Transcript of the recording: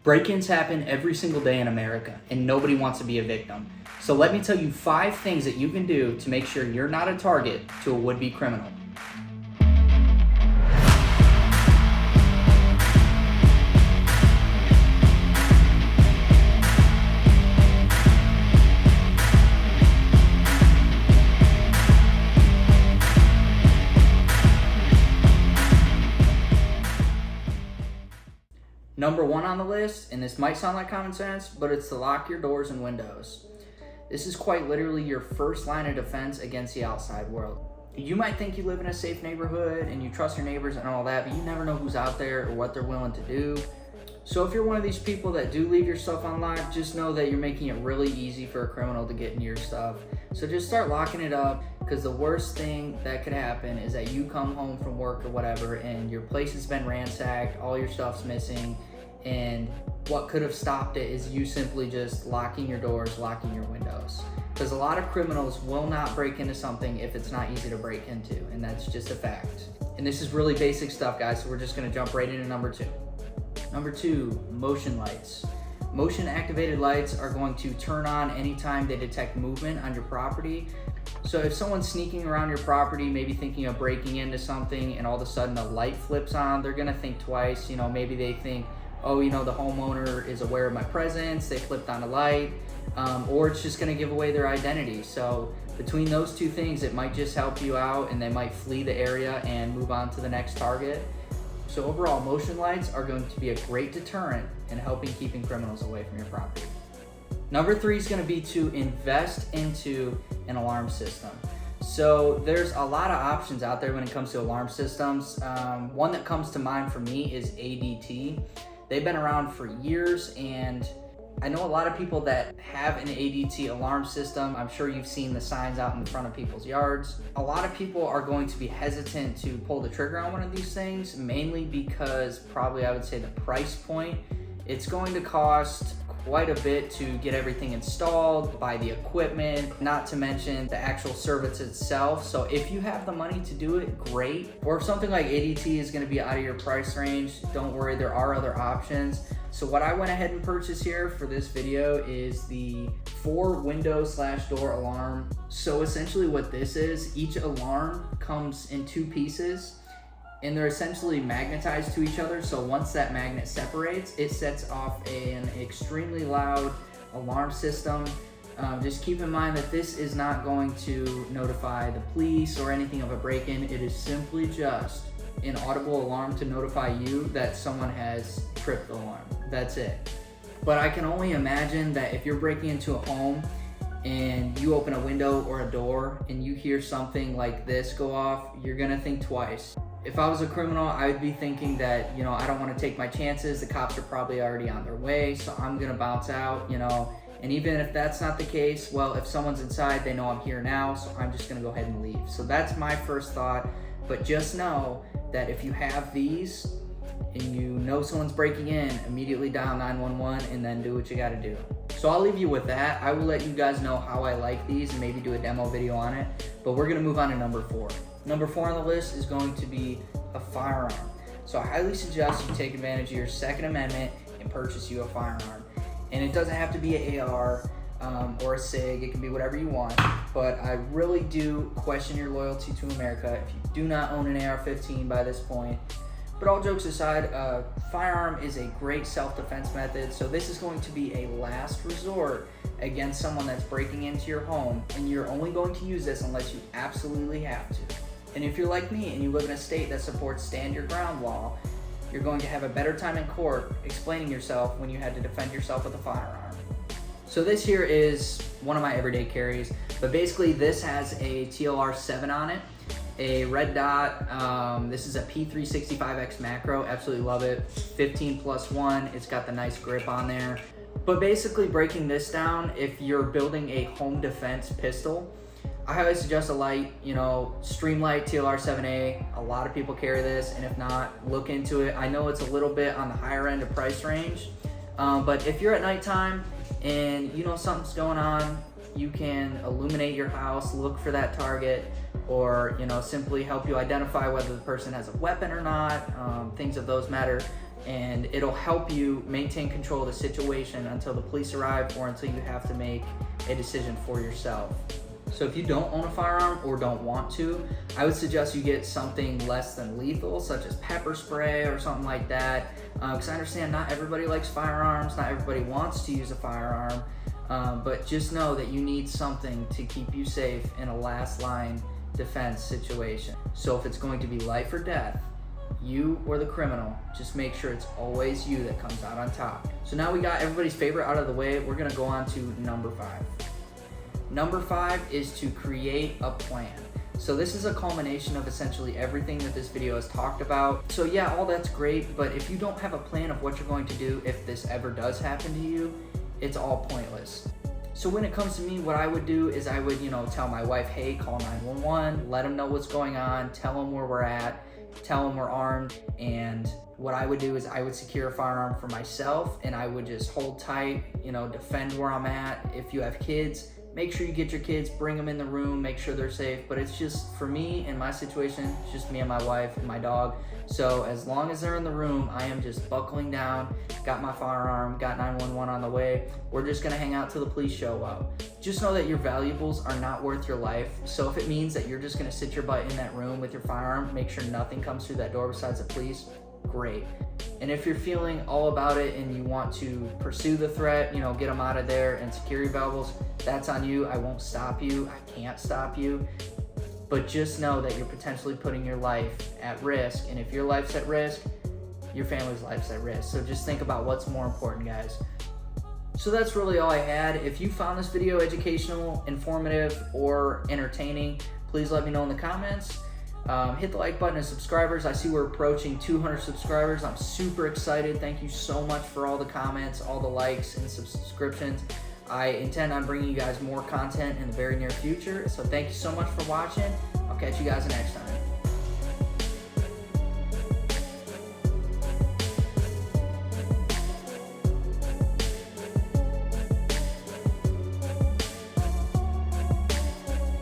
Break-ins happen every single day in America, and nobody wants to be a victim. So let me tell you 5 things that you can do to make sure you're not a target to a would-be criminal. Number 1 on the list, and this might sound like common sense, but it's to lock your doors and windows. This is quite literally your first line of defense against the outside world. You might think you live in a safe neighborhood and you trust your neighbors and all that, but you never know who's out there or what they're willing to do. So if you're one of these people that do leave your stuff unlocked, just know that you're making it really easy for a criminal to get into your stuff. So just start locking it up, because the worst thing that could happen is that you come home from work or whatever and your place has been ransacked, all your stuff's missing, and what could have stopped it is you simply just locking your doors, locking your windows. Because a lot of criminals will not break into something if it's not easy to break into, and that's just a fact. And this is really basic stuff, guys, so we're just gonna jump right into number 2. Number 2, motion lights. Motion activated lights are going to turn on anytime they detect movement on your property. So if someone's sneaking around your property, maybe thinking of breaking into something, and all of a sudden a light flips on, they're gonna think twice. Maybe they think, oh, the homeowner is aware of my presence, they flipped on a light, or it's just gonna give away their identity. So between those 2 things, it might just help you out and they might flee the area and move on to the next target. So overall, motion lights are going to be a great deterrent in helping keeping criminals away from your property. Number 3 is gonna be to invest into an alarm system. So there's a lot of options out there when it comes to alarm systems. One that comes to mind for me is ADT. They've been around for years, and I know a lot of people that have an ADT alarm system. I'm sure you've seen the signs out in front of people's yards. A lot of people are going to be hesitant to pull the trigger on one of these things, mainly because probably I would say the price point. It's going to cost quite a bit to get everything installed, buy the equipment, not to mention the actual service itself. So if you have the money to do it, great. Or if something like ADT is going to be out of your price range, don't worry, there are other options. So what I went ahead and purchased here for this video is the 4 window/door alarm. So essentially what this is, each alarm comes in 2 pieces, and they're essentially magnetized to each other. So once that magnet separates, it sets off an extremely loud alarm system. Just keep in mind that this is not going to notify the police or anything of a break-in. It is simply just an audible alarm to notify you that someone has tripped the alarm. That's it. But I can only imagine that if you're breaking into a home and you open a window or a door and you hear something like this go off, you're gonna think twice. If I was a criminal, I would be thinking that, I don't want to take my chances. The cops are probably already on their way, so I'm going to bounce out, And even if that's not the case, well, if someone's inside, they know I'm here now, so I'm just going to go ahead and leave. So that's my first thought. But just know that if you have these and you know someone's breaking in, immediately dial 911 and then do what you got to do. So I'll leave you with that. I will let you guys know how I like these and maybe do a demo video on it. But we're going to move on to number 4. Number 4 on the list is going to be a firearm. So I highly suggest you take advantage of your Second Amendment and purchase you a firearm. And it doesn't have to be an AR or a SIG, it can be whatever you want. But I really do question your loyalty to America if you do not own an AR-15 by this point. But all jokes aside, a firearm is a great self-defense method. So this is going to be a last resort against someone that's breaking into your home. And you're only going to use this unless you absolutely have to. And if you're like me and you live in a state that supports stand your ground law, you're going to have a better time in court explaining yourself when you had to defend yourself with a firearm. So this here is one of my everyday carries, but basically this has a TLR 7 on it, a red dot. This is a P365X macro, absolutely love it. 15+1, it's got the nice grip on there. But basically breaking this down, if you're building a home defense pistol, I highly suggest a light, Streamlight TLR 7A. A lot of people carry this, and if not, look into it. I know it's a little bit on the higher end of price range, but if you're at nighttime and something's going on, you can illuminate your house, look for that target, or simply help you identify whether the person has a weapon or not, things of those matter. and it'll help you maintain control of the situation until the police arrive or until you have to make a decision for yourself. So if you don't own a firearm or don't want to, I would suggest you get something less than lethal, such as pepper spray or something like that. Because I understand not everybody likes firearms, not everybody wants to use a firearm, but just know that you need something to keep you safe in a last line defense situation. So if it's going to be life or death, you or the criminal, just make sure it's always you that comes out on top. So now we got everybody's favorite out of the way, we're gonna go on to number 5. Number 5 is to create a plan. So this is a culmination of essentially everything that this video has talked about. So yeah, all that's great, but if you don't have a plan of what you're going to do if this ever does happen to you, it's all pointless. So when it comes to me, what I would do is I would, tell my wife, hey, call 911, let them know what's going on, tell them where we're at, tell them we're armed, and what I would do is I would secure a firearm for myself, and I would just hold tight, defend where I'm at. If you have kids, make sure you get your kids, bring them in the room, make sure they're safe. But it's just, for me, in my situation, it's just me and my wife and my dog. So as long as they're in the room, I am just buckling down, got my firearm, got 911 on the way. We're just gonna hang out till the police show up. Just know that your valuables are not worth your life. So if it means that you're just gonna sit your butt in that room with your firearm, make sure nothing comes through that door besides the police, great. And if you're feeling all about it and you want to pursue the threat, get them out of there and secure your valuables, that's on you. I won't stop you. I can't stop you. But just know that you're potentially putting your life at risk. And if your life's at risk, your family's life's at risk. So just think about what's more important, guys. So that's really all I had. If you found this video educational, informative, or entertaining, please let me know in the comments. Hit the like button and subscribers. I see we're approaching 200 subscribers. I'm super excited. Thank you so much for all the comments, all the likes and subscriptions. I intend on bringing you guys more content in the very near future. So thank you so much for watching. I'll catch you guys next time.